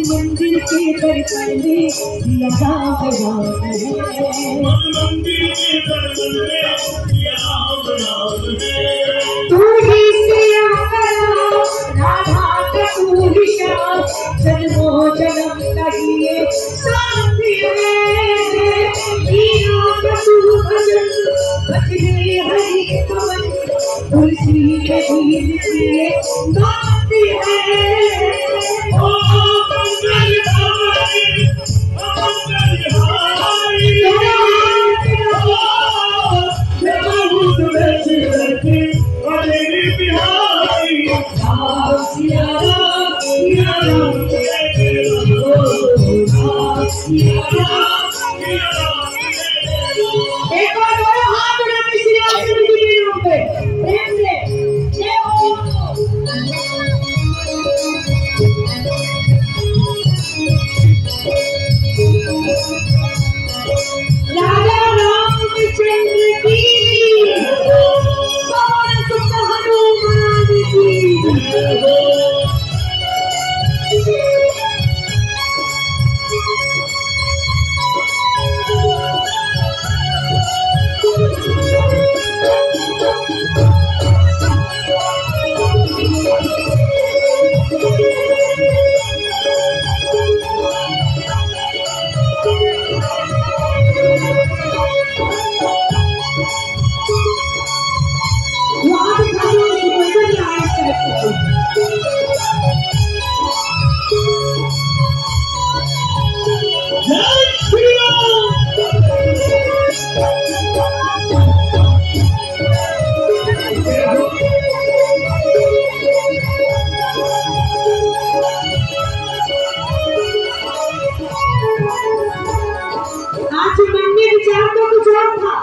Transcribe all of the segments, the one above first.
मंदिर के दर्शन में सिया राम तू ही सिया राधा का तू ही श्याम जन्मो जन्म कहिए साथी भजने हरि कवन तुलसी के धीर पिए गाती है ओ मंगल हारी बहुत वैसे रहते अरे बिहारी सिया राम एक बार बोलो हाथ उठाते श्री राम जी के नाम पे प्रेम से जय हो। राजा रामचंद्र की पवन सुत हनुमान की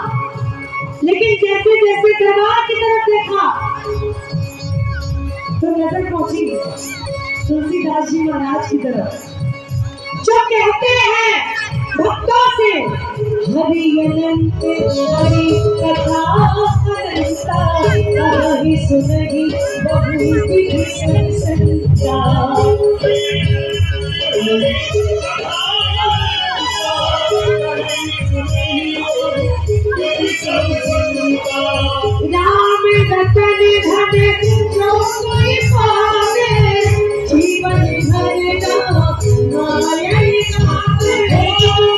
लेकिन जैसे जैसे दरबार की तरफ देखा तो नजर पहुंची तुलसीदास जी महाराज की तरफ जो कहते हैं भक्तों से हरि अनंत हरि कथा अनंता हरि सुनहि बहु विधि संता राम रतन धन जो कोई पावे जीवन भर माया पावे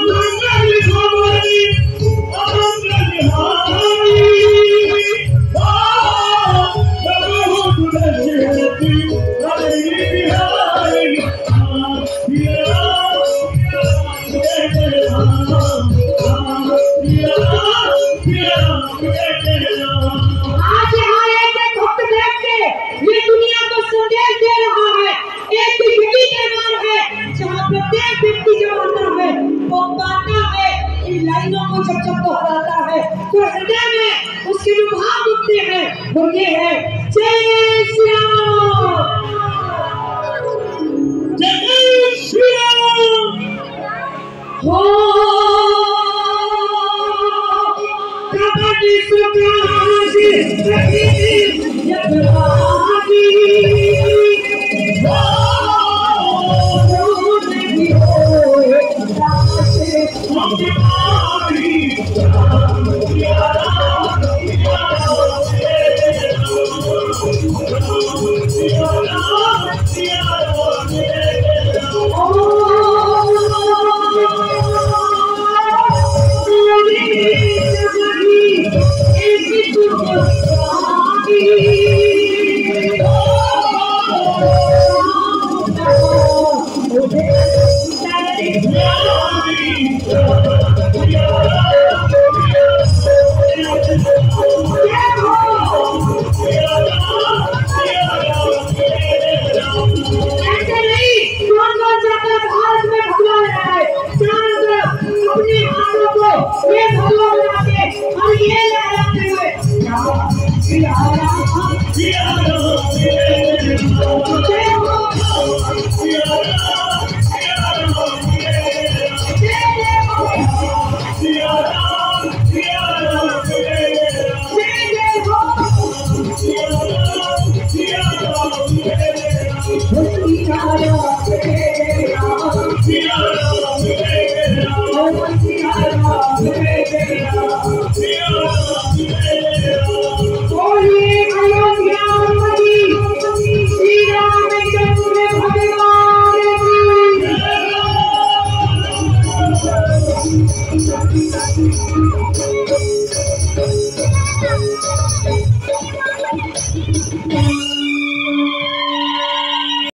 मंगल भवनी अमंगल हारी बहुत रचती हरि बिहारी आज यहाँ एक भक्त देख के ये दुनिया को संदेश दे रहा है। एक यही दरबार है जहाँ प्रत्येक व्यक्ति जो आता है वो पाता है इन लाइनों को जब जब दोहराता है तो हृदय में उसके जो भाव उठते हैं वो ये है जय श्री राम जय श्री राम हो कबड्डी सुखासी रखी जगवादी रोज भी होए दासे हमारी सिया राम जय जय राम, सिया राम जय जय राम।